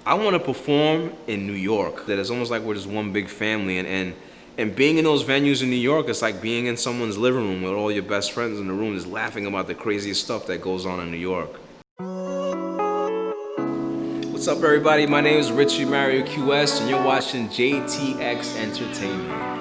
I want to perform in New York. That it's almost like we're just one big family, and being in those venues in New York, it's like being in someone's living room with all your best friends in the room just laughing about the craziest stuff that goes on in New York. What's up, everybody? My name is Richie Mario QS, and you're watching JXD Entertainment.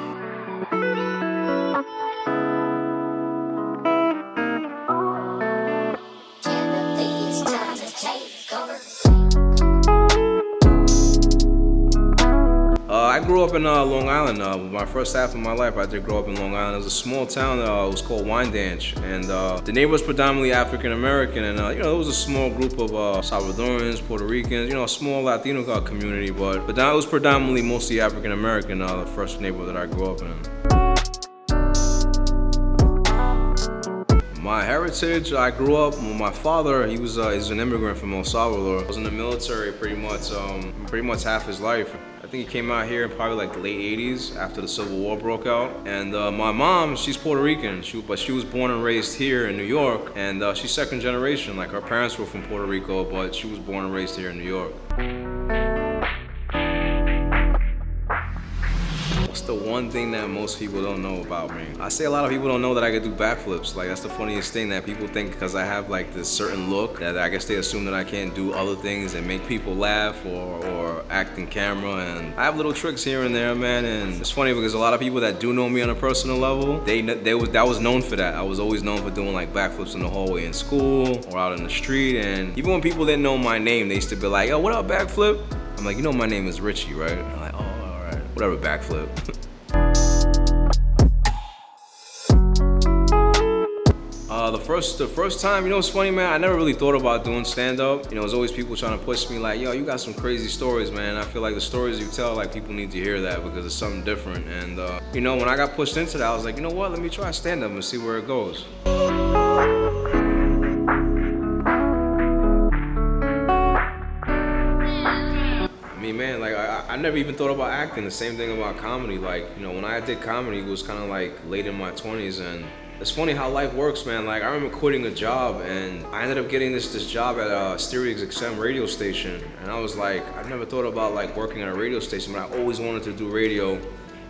I grew up in Long Island. My first half of my life, I did grow up in Long Island. It was a small town. It was called Wyandanch, and the neighbor was predominantly African American. And it was a small group of Salvadorans, Puerto Ricans, a small Latino community. But that was predominantly mostly African American. The first neighborhood that I grew up in. My heritage, I grew up with my father. He's an immigrant from El Salvador. He was in the military pretty much half his life. I think he came out here in probably like the late 80s after the Civil War broke out. And my mom, she's Puerto Rican, but she was born and raised here in New York. And she's second generation. Like, her parents were from Puerto Rico, but she was born and raised here in New York. What's the one thing that most people don't know about me? I say a lot of people don't know that I can do backflips. Like, that's the funniest thing, that people think because I have like this certain look that I guess they assume that I can't do other things and make people laugh or act in camera. And I have little tricks here and there, man. And it's funny because a lot of people that do know me on a personal level, that was known for that. I was always known for doing like backflips in the hallway in school or out in the street. And even when people didn't know my name, they used to be like, "Yo, what up, backflip?" I'm like, "You know my name is Richie, right?" And I'm like, "Oh, all right, whatever, backflip." The first time, it's funny, man, I never really thought about doing stand-up. There's always people trying to push me like, "Yo, you got some crazy stories, man." I feel like the stories you tell, like, people need to hear that because it's something different. And, when I got pushed into that, I was like, you know what, let me try stand-up and see where it goes. I mean, man, like, I never even thought about acting. The same thing about comedy. Like, when I did comedy, it was kind of like late in my 20s, and it's funny how life works, man. Like, I remember quitting a job, and I ended up getting this job at a Sirius XM radio station. And I was like, I never thought about like working at a radio station, but I always wanted to do radio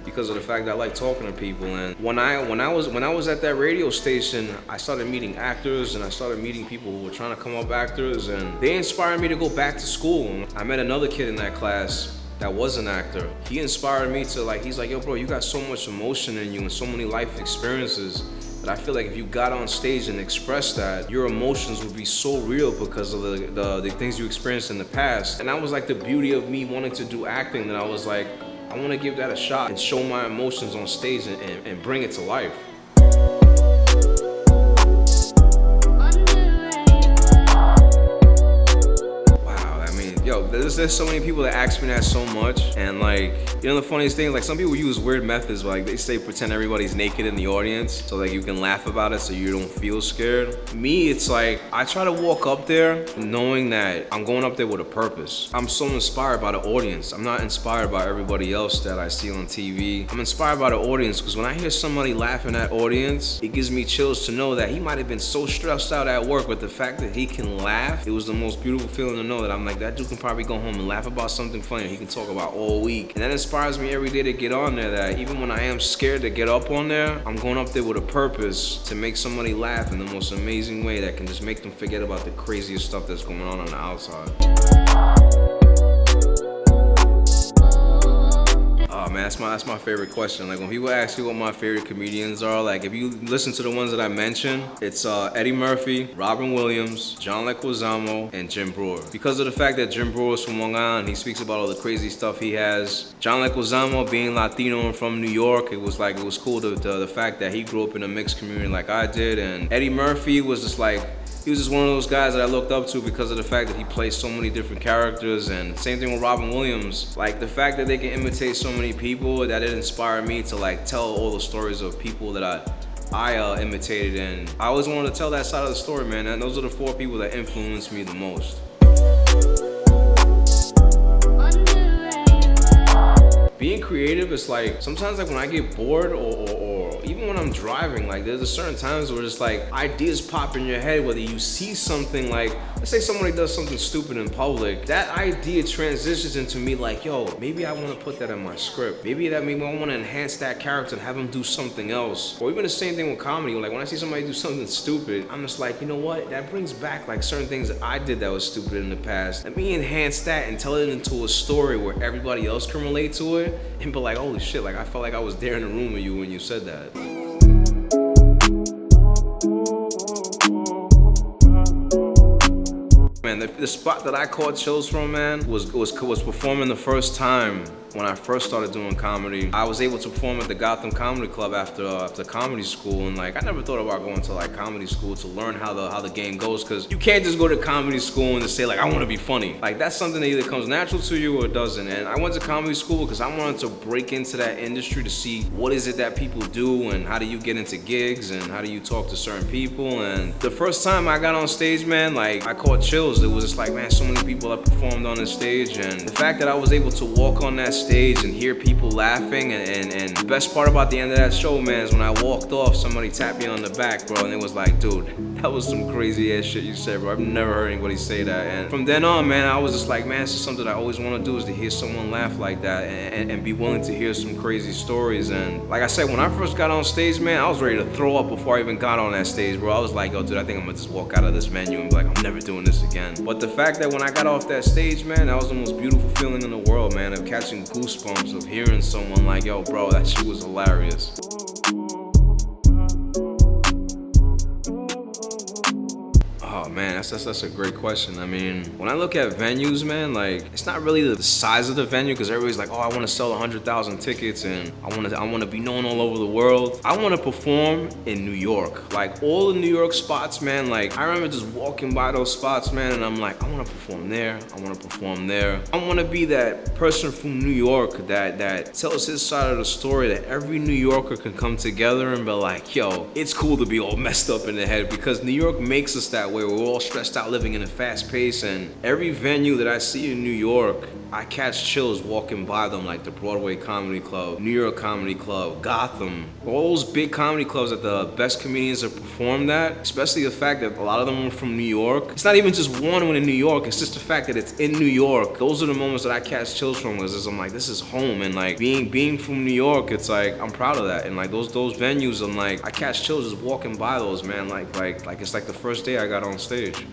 because of the fact that I like talking to people. And when I was at that radio station, I started meeting actors, and I started meeting people who were trying to come up actors, and they inspired me to go back to school. I met another kid in that class that was an actor. He inspired me to, like, he's like, "Yo, bro, you got so much emotion in you and so many life experiences that I feel like if you got on stage and expressed that, your emotions would be so real because of the things you experienced in the past." And that was like the beauty of me wanting to do acting, that I was like, I want to give that a shot and show my emotions on stage and bring it to life. There's so many people that ask me that so much, and like, the funniest thing is, like, some people use weird methods, like they say pretend everybody's naked in the audience so like you can laugh about it so you don't feel scared. Me, it's like, I try to walk up there knowing that I'm going up there with a purpose. I'm so inspired by the audience. I'm not inspired by everybody else that I see on TV. I'm inspired by the audience, because when I hear somebody laugh in that audience, it gives me chills to know that he might have been so stressed out at work, but the fact that he can laugh, it was the most beautiful feeling to know that I'm like, that dude can probably go home and laugh about something funny he can talk about all week. And that inspires me every day to get on there, that even when I am scared to get up on there, I'm going up there with a purpose to make somebody laugh in the most amazing way that can just make them forget about the craziest stuff that's going on the outside. Oh man, that's my favorite question. Like, when people ask you what my favorite comedians are, like, if you listen to the ones that I mentioned, it's Eddie Murphy, Robin Williams, John Leguizamo, and Jim Breuer. Because of the fact that Jim Breuer is from Long Island, he speaks about all the crazy stuff he has. John Leguizamo, being Latino and from New York, it was cool the fact that he grew up in a mixed community like I did. And Eddie Murphy was just like, he was just one of those guys that I looked up to because of the fact that he plays so many different characters. And same thing with Robin Williams. Like, the fact that they can imitate so many people, that it inspired me to like tell all the stories of people that I imitated. And I always wanted to tell that side of the story, man. And those are the 4 people that influenced me the most. Being creative is like, sometimes like when I get bored or even when I'm driving, like there's a certain times where it's like ideas pop in your head, whether you see something like, let's say somebody does something stupid in public, that idea transitions into me like, yo, maybe I want to put that in my script. Maybe I want to enhance that character and have him do something else. Or even the same thing with comedy. Like when I see somebody do something stupid, I'm just like, you know what? That brings back like certain things that I did that was stupid in the past. Let me enhance that and tell it into a story where everybody else can relate to it and be like, holy shit, like I felt like I was there in the room with you when you said that. Man, the spot that I caught chills from, man, was performing the first time when I first started doing comedy. I was able to perform at the Gotham Comedy Club after comedy school, and like I never thought about going to like comedy school to learn how the game goes, because you can't just go to comedy school and just say like I want to be funny. Like that's something that either comes natural to you or it doesn't. And I went to comedy school because I wanted to break into that industry to see what is it that people do and how do you get into gigs and how do you talk to certain people. And the first time I got on stage, man, like I caught chills. It was just like, man, so many people have performed on this stage, and the fact that I was able to walk on that stage and hear people laughing, and the best part about the end of that show, man, is when I walked off, somebody tapped me on the back, bro, and it was like, dude, that was some crazy ass shit you said, bro. I've never heard anybody say that. And from then on, man, I was just like, man, this is something I always want to do, is to hear someone laugh like that and be willing to hear some crazy stories. And like I said, when I first got on stage, man, I was ready to throw up before I even got on that stage, bro. I was like, yo, dude, I think I'm gonna just walk out of this venue and be like, I'm never doing this again. But the fact that when I got off that stage, man, that was the most beautiful feeling in the world, man, of catching goosebumps, of hearing someone like, yo, bro, that shit was hilarious. Oh man, that's a great question. I mean, when I look at venues, man, like it's not really the size of the venue, because everybody's like, oh, I want to sell 100,000 tickets and I want to be known all over the world. I want to perform in New York. Like all the New York spots, man. Like I remember just walking by those spots, man, and I'm like, I want to perform there. I want to perform there. I want to be that person from New York that tells his side of the story, that every New Yorker can come together and be like, yo, it's cool to be all messed up in the head, because New York makes us that way. We're all stressed out, living in a fast pace, and every venue that I see in New York, I catch chills walking by them, like the Broadway Comedy Club, New York Comedy Club, Gotham, all those big comedy clubs that the best comedians have performed at, especially the fact that a lot of them are from New York. It's not even just one in New York, it's just the fact that it's in New York. Those are the moments that I catch chills from, because I'm like, this is home. And like being from New York, it's like, I'm proud of that. And like those venues, I'm like, I catch chills just walking by those, man. Like it's like the first day I got on stage.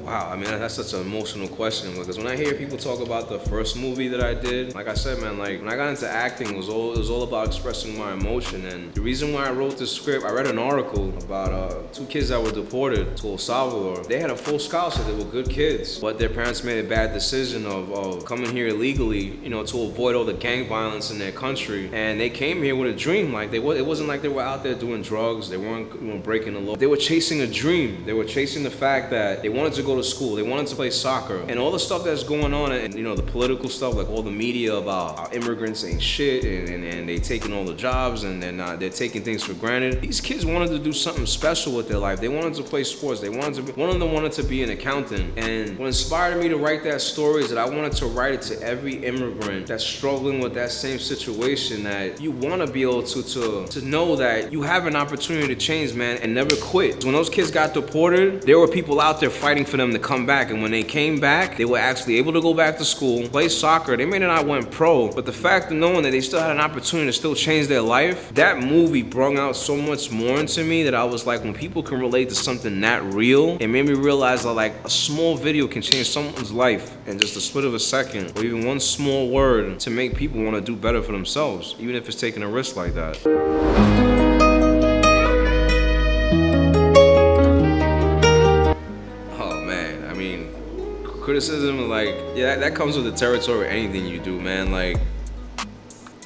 Wow, I mean, that's such an emotional question, because when I hear people talk about the first movie that I did, like I said, man, like when I got into acting, it was all about expressing my emotion. And the reason why I wrote this script, I read an article about 2 kids that were deported to El Salvador. They had a full scholarship, they were good kids, but their parents made a bad decision of coming here illegally, you know, to avoid all the gang violence in their country. And they came here with a dream. Like it wasn't like they were out there doing drugs, they weren't breaking the law. They were chasing a dream. They were chasing the fact that they wanted to go to school, they wanted to play soccer, and all the stuff that's going on, and you know, the political stuff, like all the media about how immigrants ain't shit, and they taking all the jobs, and they're taking things for granted. These kids wanted to do something special with their life. They wanted to play sports. One of them wanted to be an accountant. And what inspired me to write that story is that I wanted to write it to every immigrant that's struggling with that same situation, that you want to be able to know that you have an opportunity to change, man, and never quit. When those kids got deported, there were people out there fighting for them to come back, and when they came back, they were actually able to go back to school, play soccer. They may not went pro, but the fact of knowing that they still had an opportunity to still change their life, that movie brought out so much more into me, that I was like, when people can relate to something that real, it made me realize that like a small video can change someone's life in just a split of a second, or even one small word to make people want to do better for themselves, even if it's taking a risk like that. Criticism, like, yeah, that comes with the territory of anything you do, man. Like,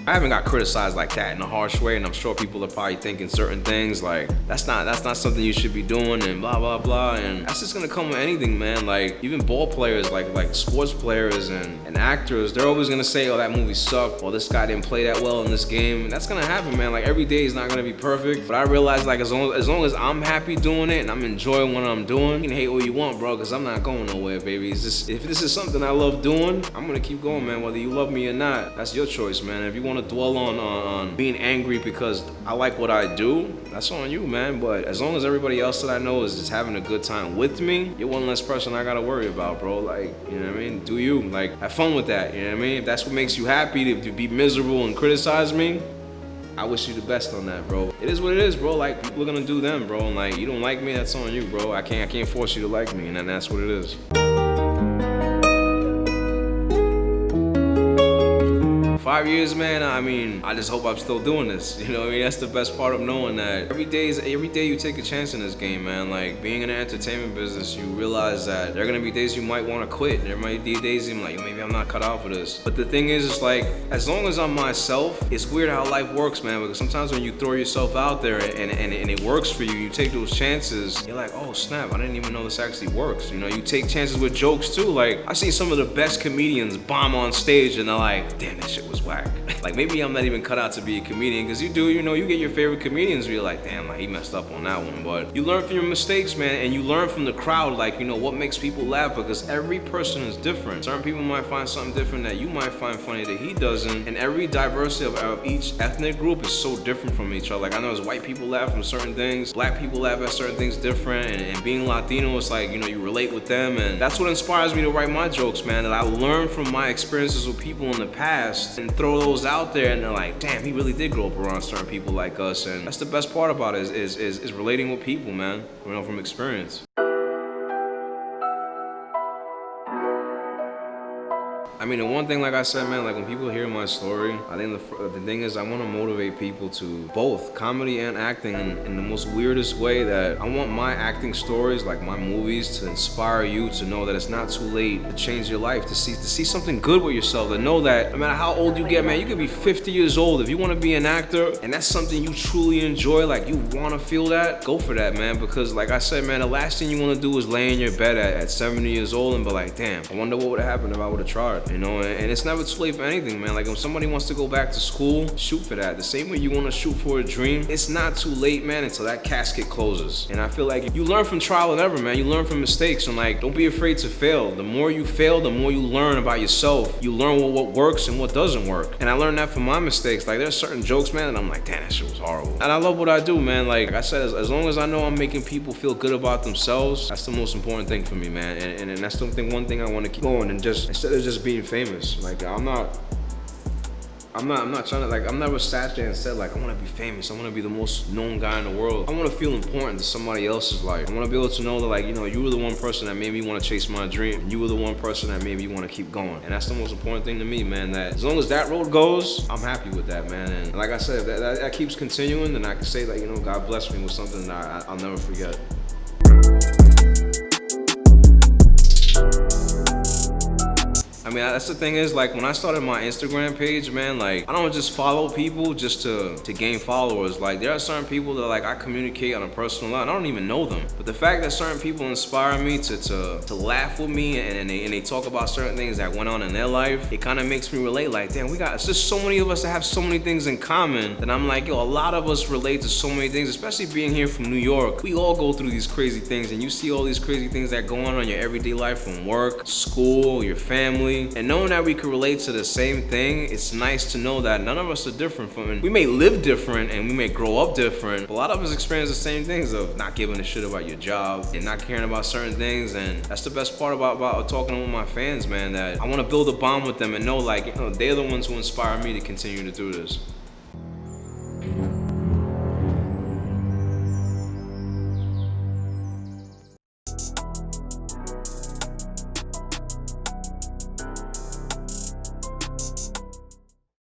I haven't got criticized like that in a harsh way, and I'm sure people are probably thinking certain things like, that's not something you should be doing, and blah blah blah. And that's just gonna come with anything, man. Like even ball players, like sports players and actors, they're always gonna say, oh, that movie sucked, or this guy didn't play that well in this game. And that's gonna happen, man. Like every day is not gonna be perfect, but I realize like as long as I'm happy doing it and I'm enjoying what I'm doing, you can hate what you want, bro, because I'm not going nowhere, baby. It's just, if this is something I love doing, I'm gonna keep going, man. Whether you love me or not, that's your choice, man. If you want want to dwell on being angry because I like what I do, that's on you, man. But as long as everybody else that I know is just having a good time with me, you're one less person I gotta worry about, bro. Like, you know what I mean? Do you. Like, have fun with that, you know what I mean? If that's what makes you happy to be miserable and criticize me, I wish you the best on that, bro. It is what it is, bro. Like, people are gonna do them, bro. And like, you don't like me, that's on you, bro. I can't force you to like me, and then that's what it is. 5 years, man, I mean, I just hope I'm still doing this. You know what I mean? That's the best part of knowing that every day you take a chance in this game, man. Like, being in the entertainment business, you realize that there are gonna be days you might wanna quit. There might be days you're like, yo, maybe I'm not cut out for this. But the thing is, it's like, as long as I'm myself, it's weird how life works, man, because sometimes when you throw yourself out there and it works for you, you take those chances, you're like, oh snap, I didn't even know this actually works. You know, you take chances with jokes too. Like, I've seen some of the best comedians bomb on stage and they're like, damn, that shit was whack. Like, maybe I'm not even cut out to be a comedian, because you know, you get your favorite comedians where you're like, damn, like, he messed up on that one. But you learn from your mistakes, man, and you learn from the crowd, like, you know, what makes people laugh, because every person is different. Certain people might find something different that you might find funny that he doesn't, and every diversity of each ethnic group is so different from each other. Like, I know as white people laugh from certain things, black people laugh at certain things different, and being Latino, it's like, you know, you relate with them, and that's what inspires me to write my jokes, man, that I learn from my experiences with people in the past and throw those out there, and they're like, damn, he really did grow up around certain people like us. And that's the best part about it, is relating with people, man, you know, from experience. I mean, the one thing, like I said, man, like when people hear my story, I think the thing is I want to motivate people to both comedy and acting in the most weirdest way, that I want my acting stories, like my movies, to inspire you to know that it's not too late to change your life, to see something good with yourself, to know that no matter how old you get, man, you could be 50 years old. If you want to be an actor and that's something you truly enjoy, like you want to feel that, go for that, man. Because like I said, man, the last thing you want to do is lay in your bed at 70 years old and be like, damn, I wonder what would have happened if I would have tried. You know, and it's never too late for anything, man. Like, if somebody wants to go back to school, shoot for that. The same way you want to shoot for a dream, it's not too late, man, until that casket closes. And I feel like you learn from trial and error, man. You learn from mistakes, and like, don't be afraid to fail. The more you fail, the more you learn about yourself. You learn what works and what doesn't work. And I learned that from my mistakes. Like, there's certain jokes, man, and I'm like, damn, that shit was horrible. And I love what I do, man. Like I said, as long as I know I'm making people feel good about themselves, that's the most important thing for me, man. And that's the one thing I want to keep going, and just instead of just being famous. Like, I'm not trying to, like, I'm never sat there and said, like, I want to be famous. I want to be the most known guy in the world. I want to feel important to somebody else's life. I want to be able to know that, like, you know, you were the one person that made me want to chase my dream. And you were the one person that made me want to keep going. And that's the most important thing to me, man, that as long as that road goes, I'm happy with that, man. And like I said, if that keeps continuing, then I can say that, you know, God bless me with something that I'll never forget. I mean, that's the thing is, like, when I started my Instagram page, man, like, I don't just follow people just to gain followers. Like, there are certain people that, like, I communicate on a personal level. I don't even know them. But the fact that certain people inspire me to laugh with me, and they talk about certain things that went on in their life, it kind of makes me relate. Like, damn, it's just so many of us that have so many things in common that I'm like, yo, a lot of us relate to so many things, especially being here from New York. We all go through these crazy things, and you see all these crazy things that go on in your everyday life, from work, school, your family. And knowing that we can relate to the same thing, it's nice to know that none of us are different from it. We may live different and we may grow up different, but a lot of us experience the same things of not giving a shit about your job and not caring about certain things. And that's the best part about talking with my fans, man, that I want to build a bond with them and know, like, you know, they're the ones who inspire me to continue to do this.